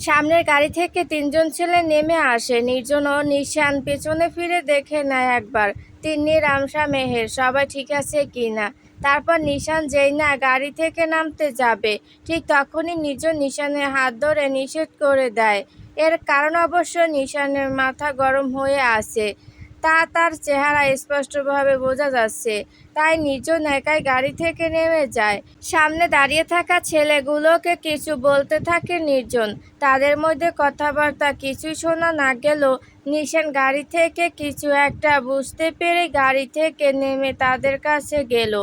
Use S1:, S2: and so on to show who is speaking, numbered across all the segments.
S1: সামনের গাড়ি থেকে তিনজন ছেলে নেমে আসে। নির্জন ও নিশান পেছনে ফিরে দেখে নেয় একবার তিন্নি, রামসা, মেহের সবাই ঠিক আছে কিনা। তারপর নিশান যেই না গাড়ি থেকে নামতে যাবে, ঠিক তখনই নির্জন নিশানের হাত ধরে নিষেধ করে দেয়। এর কারণ অবশ্য নিশানের মাথা গরম হয়ে আছে, তা তার চেহারা স্পষ্টভাবে বোঝা যাচ্ছে। তাই নির্জন একাই গাড়ি থেকে নেমে যায়। সামনে দাঁড়িয়ে থাকা ছেলেগুলোকে কিছু বলতে থাকে নির্জন। তাদের মধ্যে কথাবার্তা কিছুই শোনা না গেলেও নিশান গাড়ি থেকে কিছু একটা বুঝতে পেরে গাড়ি থেকে নেমে তাদের কাছে গেল।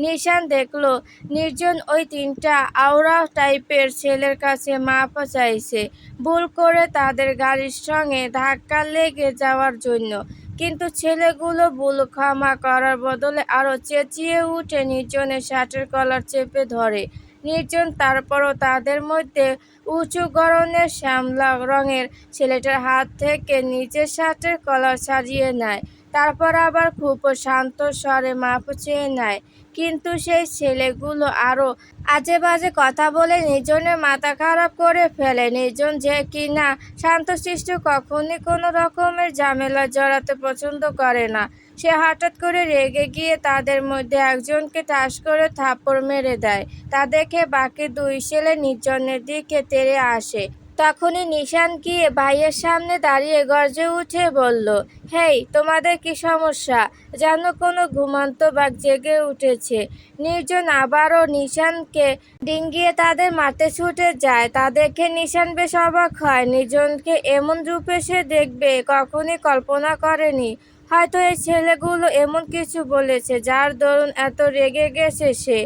S1: নিশান দেখলো নির্জন ওই তিনটা আওড়া টাইপের ছেলের কাছে মাপ চাইছে, ভুল করে তাদের গাড়ির সঙ্গে ধাক্কা লেগে যাওয়ার জন্য। কিন্তু ছেলেগুলো ভুল ক্ষমা করার বদলে আরো চেঁচিয়ে উঠে নির্জনের শার্টের কলার চেপে ধরে। নির্জন তারপরও তাদের মধ্যে উঁচু গড়নের শ্যামলা রঙের ছেলেটার হাত থেকে নিজের শার্টের কলার ছাড়িয়ে নেয়। তারপর আবার খুব শান্ত স্বরে মাপ চেয়ে নেয়। কিন্তু সেই ছেলেগুলো আরো আজে বাজে কথা বলে নির্জনের মাথা খারাপ করে ফেলে। নির্জন যে কিনা শান্তশিষ্ট, কখনই কোনো রকমের ঝামেলা জড়াতে পছন্দ করে না, সে হঠাৎ করে রেগে গিয়ে তাদের মধ্যে একজনকে ঠাস করে থাপ্পড় মেরে দেয়। তা দেখে বাকি দুই ছেলে নির্জনের দিকে তেড়ে আসে। তখনই নিশান গিয়ে ভাইয়ের সামনে দাঁড়িয়ে গর্জে উঠে বলল, হেই, তোমাদের কি সমস্যা? যেন কোনো ঘুমন্ত বাঘ জেগে উঠেছে। নির্জন আবারও নিশানকে ডিঙ্গিয়ে তাদের মারতে ছুটে যায়। তা দেখে নিশান বেশ অবাক হয়। নির্জনকে এমন রূপে সে দেখবে কখনই কল্পনা করেনি। হয়তো এই ছেলেগুলো এমন কিছু বলেছে যার দরুন এত রেগে গেছে সে।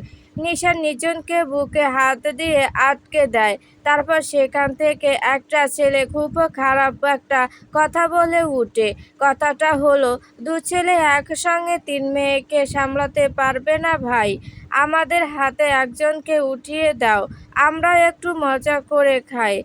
S1: নিশান নির্জনকে বুকে হাত দিয়ে আটকে দেয়। তারপর সেখান থেকে একটা ছেলে খুব খারাপ একটা কথা বলে উঠে। কথাটা হলো, দু ছেলে একসঙ্গে তিন মেয়েকে সামলাতে পারবে না ভাই। আমাদের হাতে একজনকে উঠিয়ে দাও, আমরা একটু মজা করে খাই।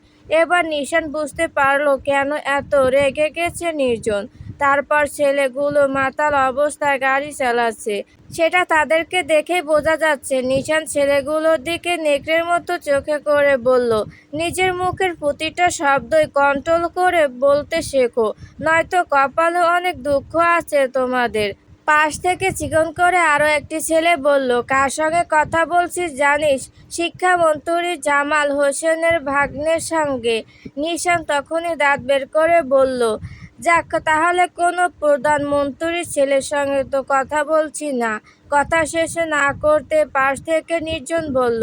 S1: এবার নিশান বুঝতে পারলো কেন এত রেগে গেছে নির্জন। তারপর ছেলেগুলো মাতাল অবস্থায় গাড়ি চালাচ্ছে, সেটা তাদেরকে দেখেই বোঝা যাচ্ছে। নিশান ছেলেগুলোর দিকে নেকড়ের মতো চোখে করে বলল, নিজের মুখের প্রতিটা শব্দই কন্ট্রোল করে বলতে শেখো, নয়তো কপালে অনেক দুঃখ আছে তোমাদের। পাশ থেকে চিকন করে আরো একটি ছেলে বলল, কার সঙ্গে কথা বলছিস জানিস? শিক্ষামন্ত্রী জামাল হোসেনের ভাগ্নের সঙ্গে। নিশান তখনই দাঁত বের করে বলল, যাক, তাহলে কোনো প্রধানমন্ত্রীর ছেলের সঙ্গে তো কথা বলছি না। কথা শেষ না করতে পাশ থেকে নির্জন বলল,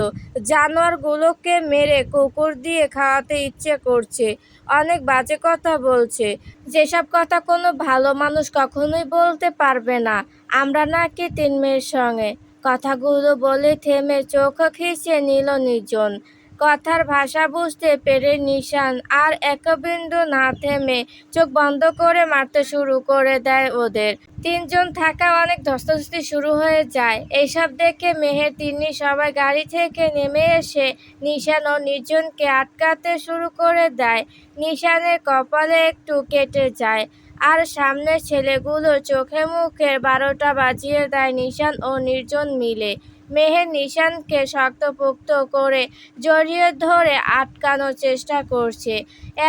S1: জানোয়ারগুলোকে মেরে কুকুর দিয়ে খাওয়াতে ইচ্ছে করছে। অনেক বাজে কথা বলছে, যেসব কথা কোনো ভালো মানুষ কখনোই বলতে পারবে না। আমরা নাকি তিন মেয়ের সঙ্গে। কথাগুলো বলে থেমে চোখ খিঁচিয়ে নিল নির্জন। কথার ভাষা বুঝতে পেরে নিশান আর এক বিন্দু না থেমে চোখ বন্ধ করে মারতে শুরু করে দেয় ওদের। তিনজন থাকা অনেক ধস্তাধস্তি শুরু হয়ে যায়। এইসব দেখে মেহের, তিন্নি সবাই গাড়ি থেকে নেমে এসে নিশান ও নির্জনকে আটকাতে শুরু করে দেয়। নিশানের কপালে একটু কেটে যায়, আর সামনের ছেলেগুলোর চোখে মুখে 12টা বাজিয়ে দেয় নিশান ও নির্জন মিলে। মেহের নিশানকে শক্তপোক্ত করে জড়িয়ে ধরে আটকানোর চেষ্টা করছে।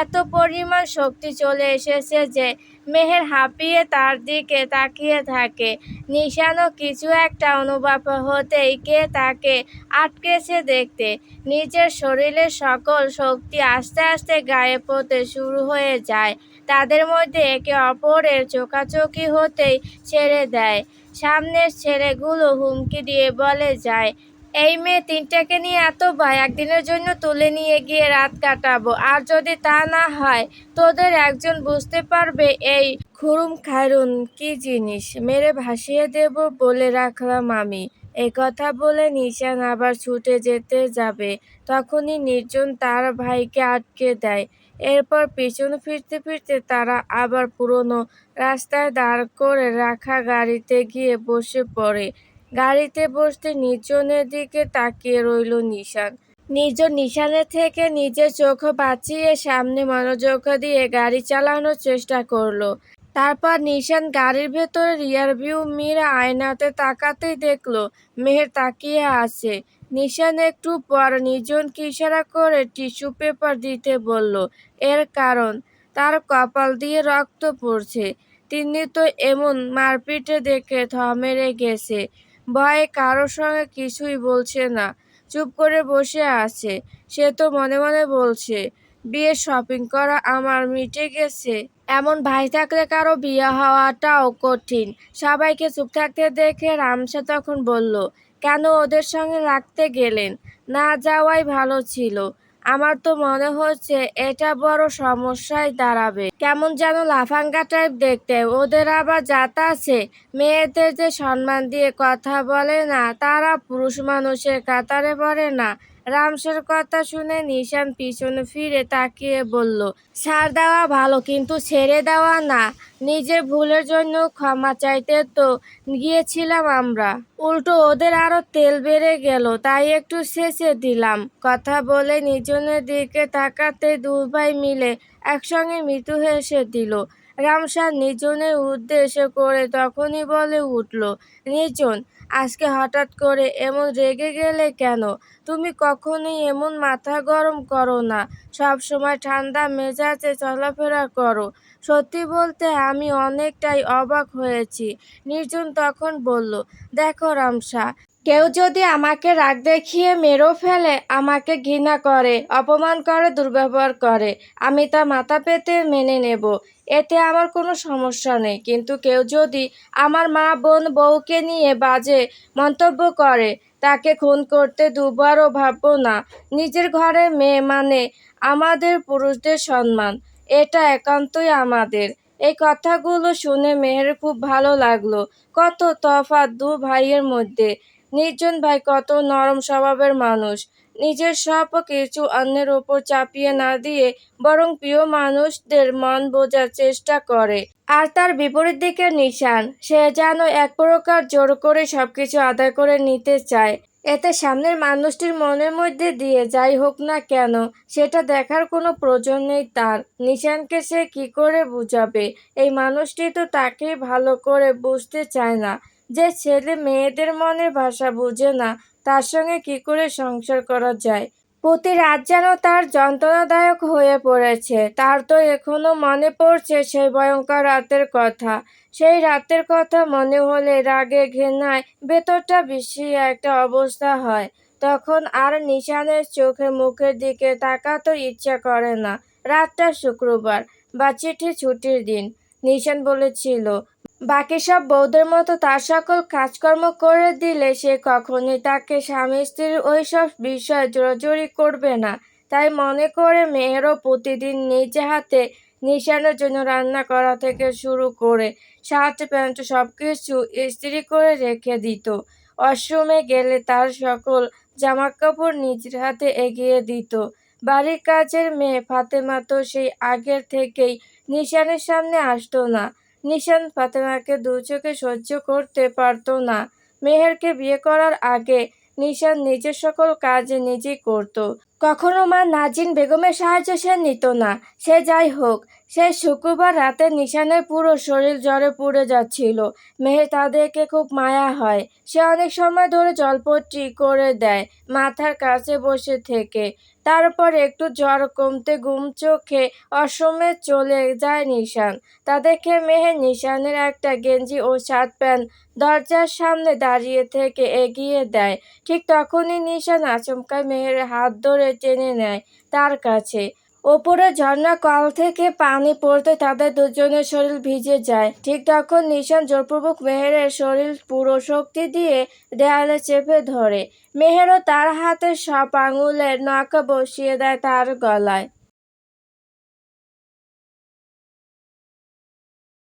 S1: এত পরিমাণ শক্তি চলে এসেছে যে মেহের হাঁপিয়ে তার দিকে তাকিয়ে থাকে। নিশানও কিছু একটা অনুভব হতেই কে তাকে আটকেছে দেখতে নিজের শরীরের সকল শক্তি আস্তে আস্তে গায়ে পড়তে শুরু হয়ে যায়। তাদের মধ্যে একে অপরের চোখাচোখি হতেই ছেড়ে দেয়। সামনের ছেলেগুলো হুমকি দিয়ে বলে যায়, এই মেয়ে তিনটাকে নিয়ে এত ভয়, একদিনের জন্য তুলে নিয়ে গিয়ে রাত কাটাবো, আর যদি তা না হয় তোদের একজন বুঝতে পারবে এই খুরুম খায়রুন কি জিনিস, মেরে ভাসিয়ে দেব বলে রাখলাম আমি। এই কথা বলে নিশান আবার ছুটে যেতে যাবে, তখনই নির্জন তার ভাইকে আটকে দেয়। এরপর পিছন ফিরতে ফিরতে তারা আবার পুরনো রাস্তায় দাঁড় করে রাখা গাড়িতে গিয়ে বসে পড়ে। গাড়িতে বসতে নির্জনের দিকে তাকিয়ে রইল নিশান। নির্জন নিশানের থেকে নিজের চোখ বাঁচিয়ে সামনে মনোযোগ দিয়ে গাড়ি চালানোর চেষ্টা করলো। তারপর নিশান গাড়ির ভেতরে রিয়ার ভিউ মিরা আয়নাতে তাকাতেই দেখলো মেহের তাকিয়ে আছে। নিশান একটু পর নির্জনকে ইশারা করে টিস্যু পেপার দিতে বলল। এর কারণ তার কপাল দিয়ে রক্ত পড়ছে। তিন্নি তো এমন মারপিটে দেখে মেরে গেছে। ভয়ে কারোর সঙ্গে কিছুই বলছে না, চুপ করে বসে আছে। সে তো মনে মনে বলছে, বিয়ে শপিং করা আমার মিটে গেছে। এমন ভাই থাকলে কারো বিয়ে হওয়াটাও কঠিন। সবাইকে চুপ থাকতে দেখে রামসা তখন বলল, কেন ওদের সঙ্গে রাখতে গেলেন? না যাওয়াই ভালো ছিল। আমার তো মনে হচ্ছে এটা বড় সমস্যায় দাঁড়াবে। কেমন যেন লাফাঙ্গা টাইপ দেখতে। ওদের আবার জাত আছে, মেয়েদের যে সম্মান দিয়ে কথা বলে না, তারা পুরুষ মানুষের কাতারে পড়ে না। রামসার কথা শুনে নিশান পিছনে ফিরে তাকিয়ে বলল, ছাড় দেওয়া ভালো, কিন্তু ছেড়ে দেওয়া না। নিজের ভুলের জন্য ক্ষমা চাইতে তো গিয়েছিলাম আমরা, উল্টো ওদের আরো তেল বেড়ে গেল, তাই একটু ছেঁচে দিলাম। কথা বলে নির্জনের দিকে তাকাতে দুই ভাই মিলে একসঙ্গে মৃদু হেসে দিল। রামসার নির্জনের উদ্দেশ্য করে তখনই বলে উঠল, নির্জন, আজকে হঠাৎ করে এমন রেগে গেলে কেন? তুমি কখনোই এমন মাথা গরম করো না, সব সময় ঠান্ডা মেজাজে চলাফেরা করো। সত্যি বলতে আমি অনেকটাই অবাক হয়েছি। নির্জন তখন বলল, দেখো রামসা, কেউ যদি আমাকে রাগ দেখিয়ে মেরেও ফেলে, আমাকে ঘৃণা করে, অপমান করে, দুর্ব্যবহার করে, আমি তা মাথা পেতে মেনে নেব। এতে আমার কোনো সমস্যা নেই। কিন্তু কেউ যদি আমার মা, বোন, বউকে নিয়ে বাজে মন্তব্য করে, তাকে খুন করতে দুবারও ভাববো না। নিজের ঘরে মেয়ে মানে আমাদের পুরুষদের সম্মান, এটা একান্তই আমাদের। এই কথাগুলো শুনে মেহের খুব ভালো লাগলো। কত তফাৎ দু ভাইয়ের মধ্যে। নির্জন ভাই কত নরম স্বভাবের মানুষ, নিজের সব কিছু অন্যের ওপর চাপিয়ে না দিয়ে বরং প্রিয় মানুষদের মন বোঝার চেষ্টা করে। আর তার বিপরীত দিকে নিশান, সে যেন এক প্রকার জোর করে সবকিছু আদায় করে নিতে চায়। এতে সামনের মানুষটির মনের মধ্যে দিয়ে যাই হোক না কেন, সেটা দেখার কোনো প্রয়োজন নেই তার। নিশানকে সে কি করে বুঝাবে? এই মানুষটি তো তাকেই ভালো করে বুঝতে চায় না। যে ছেলে মেয়েদের মনের ভাষা বুঝে না, তার সঙ্গে কি করে সংসার করা যায়? প্রতি রাত যেন তার যন্ত্রণাদায়ক হয়ে পড়েছে। তার তো এখনো মনে পড়ছে সেই ভয়ঙ্কর রাতের কথা। সেই রাতের কথা মনে হলে রাগে ঘৃণায় ভেতরটা বিষিয়ে একটা অবস্থা হয়। তখন আর নিশানের চোখে মুখের দিকে তাকাতে ইচ্ছা করে না। রাতটা শুক্রবার বা চিঠি ছুটির দিন। নিশান বলেছিল, বাকি সব বউদের মতো তার সকল কাজকর্ম করে দিলে সে কখনোই তাকে স্বামী স্ত্রীর ওইসব বিষয়ে জোরাজুরি করবে না। তাই মনে করে মেয়েরও প্রতিদিন নিজে হাতে নিশানের জন্য রান্না করা থেকে শুরু করে শার্ট প্যান্ট সবকিছু ইস্ত্রি করে রেখে দিত। ওয়াশরুমে গেলে তার সকল জামাকাপড় নিজের হাতে এগিয়ে দিত। বাড়ির কাজের মেয়ে ফাতেমা তো সেই আগের থেকেই নিশানের সামনে আসতো না। নিশান ফাতেমাকে দু চোখে সহ্য করতে পারত না। মেহেরকে বিয়ে করার আগে নিশান নিজের সকল কাজ নিজেই করত। কখনো মা নাজিন বেগমের সাহায্য সে নিত না। সে যাই হোক, সেই শুক্রবার রাতে নিশানের পুরো শরীর জ্বরে পুড়ে যাচ্ছিল। মেহের তাদেরকে খুব মায়া হয়। সে অনেক সময় ধরে জলপট্টি করে দেয় মাথার কাছে বসে থেকে। তারপর একটু জ্বর কমতে ঘুম চোখে অসমে চলে যায় নিশান। তা দেখে মেহের নিশানের একটা গেঞ্জি ও শার্ট প্যান্ট দরজার সামনে দাঁড়িয়ে থেকে এগিয়ে দেয়। ঠিক তখনই নিশান আচমকা মেহেরের হাত ধরে টেনে নেয় তার কাছে। ওপরে ঝর্ণা কল থেকে পানি পড়তে তাদের দুজনের শরীর ভিজে যায়। ঠিক তখন নিশান জোরপূর্বক মেহেরের শরীর পুরো শক্তি দিয়ে দেয়ালে চেপে ধরে। মেহেরও তার হাতে সব আঙুলের নখ বসিয়ে দেয় তার গলায়।